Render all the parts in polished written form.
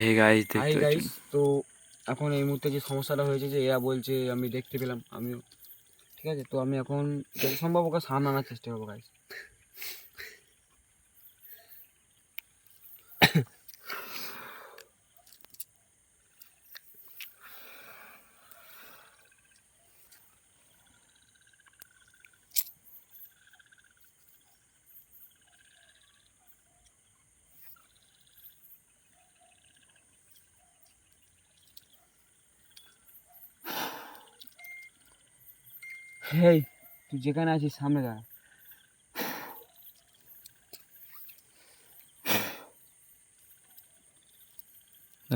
Hey guys hi দেখতে guys, পাচ্ছেন। তো এখন এই মুহূর্তে যে সমস্যাটা হয়েছে যে এরা বলছে আমি দেখতে পেলাম, আমিও ঠিক আছে। তো আমি এখন যত সম্ভব ওকে সামনে আনার চেষ্টা করবো গাইস। হেই, তুই যেখানে আছিস সামনে দাঁড়া।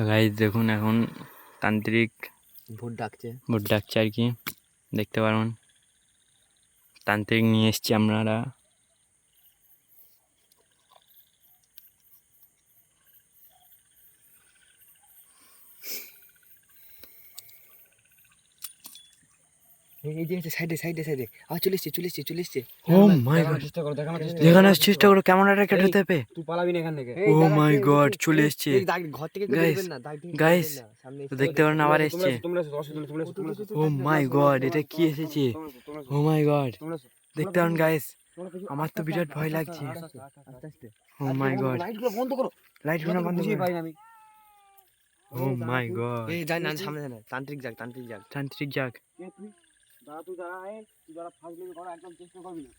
গাইস দেখুন এখন তান্ত্রিক ভূত ডাকছে। ভোট ডাকছে আর কি, দেখতে পারবেন। তান্ত্রিক নিয়ে এসছি আপনারা। এই যে সাইডে সাইডে সাইডে চলে এসছে। ও মাই গড, চেষ্টা করো, দেখানোর দেখানোর চেষ্টা করো, ক্যামেরাটা কেটে দেবে। তুই পালাবি না এখান থেকে। ও মাই গড, চলে এসছে ঘর থেকে গাইস। গাইস দেখতে পারেন আবার এসছে। ও মাই গড, এটা কি এসেছে? ও মাই গড, দেখতে পারেন গাইস। আমার তো বিরাট ভয় লাগছে। ও মাই গড, লাইটগুলো বন্ধ করো। লাইটগুলো বন্ধ বুঝিয়ে করো। পাই না আমি। ও মাই গড, এই যাই না, সামনে যাই না, তান্ত্রিক যাক। তান্ত্রিক যাক। তুই দাঁড়া, তুই যারা ফাজলামি করা একদম চেষ্টা করবি না।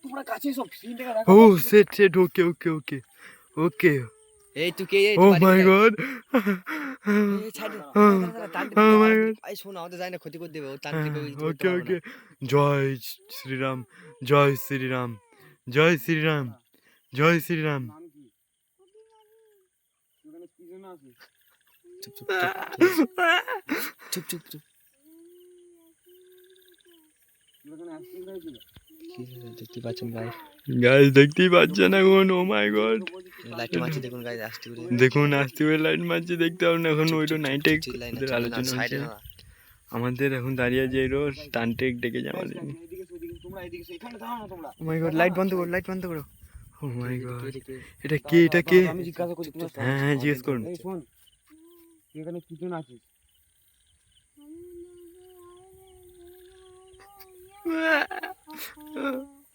তোমরা কাছে সব সিনটাকে রাখো। ও সেট ওকে ওকে ওকে ওকে। এই তুই কে? ও মাই গড, এই ছাড়। তান্ত্রিক ও মাই গড। এই শোন, আমাদের যায় না, ক্ষতি করে দেবে ও তান্ত্রিক। ওকে ওকে, জয় শ্রীরাম, জয় শ্রীরাম, জয় শ্রীরাম, জয় শ্রীরাম। চুপ চুপ চুপ চুপ। দেখতে পাচ্ছেন গাইস, গাইস দেখতেই পাচ্ছেন এখন। ও মাই গড, লাইট মারছে দেখুন গাইস, আসতে করে দেখুন আসতে করে লাইট মারছে, দেখতে পাবেন। এখন ওইটা নাইটে চিল্লাই না, ওদের চিল্লাই না, আলোচনা সাইডে হচ্ছে। না। আমাদের এখন দাঁড়িয়ে আছে এই রোড, তান্ত্রিক ডেকে যাওয়া। ও মাই গড, লাইট বন্ধ করো, লাইট বন্ধ করো। ও মাই গড, এটা কে? এটা কে? আমি জিজ্ঞাসা করছি। হ্যাঁ হ্যাঁ, জিজ্ঞেস করুন। এই শোন, তুই এখানে কি জন্য আছিস?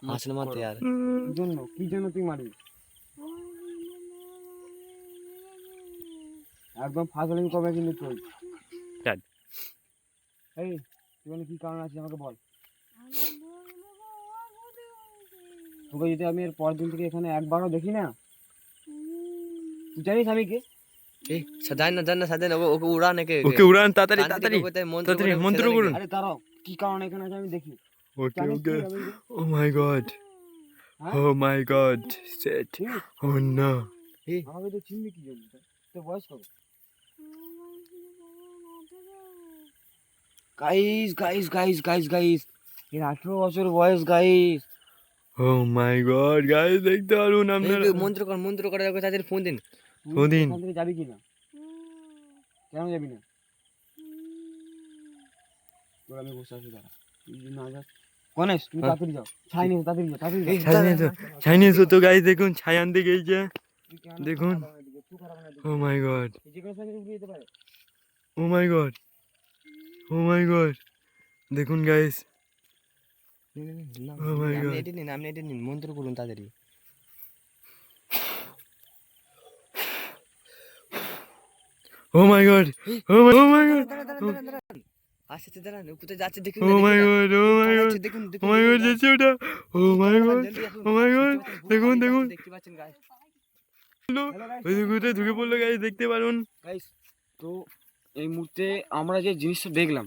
হাসলে মারতে यार, কি জন্য তুই মারবি? একদম ফাজলামি করবে কিন্তু তুই। Dad. এই তুই কি কারণ আছে আমাকে বল। তোকে যদি আমি এর পরের দিন থেকে এখানে একবারও দেখি না, তুই জানিস আমি কে? এই সাজাই না সাজাই না, ওকে উড়া নাকি? ওকে উড়ান, তাড়াতাড়ি তাড়াতাড়ি তাড়াতাড়ি মন্ত্র করুন। আরে দাঁড়াও, কি কারণ এখানে আছে আমি দেখি। ওকে ওকে। ও মাই গড, ও মাই গড, সেট। ও নো, এই আমাকে তো চিনবি কি জন্য? তোর বয়স কত? গাইস, এর 18 বছর বয়স গাইস। ও মাই গড গাইস, দেখতে পারুন আপনারা। মন্ত্র করে দেখো, তাদের ফোন দিন। ফোন দিন। এখান থেকে যাবি কি না? কেন যাবি না? তোর আমি বসে আছি, দাঁড়া। তুই যদি না যাস, গণেশ তুমি তাড়াতাড়ি যাও। ছাই নিয়ে তাড়াতাড়ি যাও। চাইনিজ তো গাইস, দেখুন ছাই আনতে গিয়েছে, দেখুন। ও মাই গড, ও মাই গড, ও মাই গড, দেখুন গাইস। ও মাই গড, আপনি এটা নিন, মন্ত্র করুন তাড়াতাড়ি। ও মাই গড, ও মাই গড, আচ্ছা দাঁড়ান, কোথায় যাচ্ছে দেখুন। ও মাই গড, ও মাই গড, ও মাই গড, যাচ্ছে ওটা। ও মাই গড, ও মাই গড, দেখুন দেখুন। দেখতে পাচ্ছেন গাইস, ওই দিকে ঢুকে পড়লো গাইস, দেখতে পারুন। গাইস তো এই মুহূর্তে আমরা যে জিনিসটা দেখলাম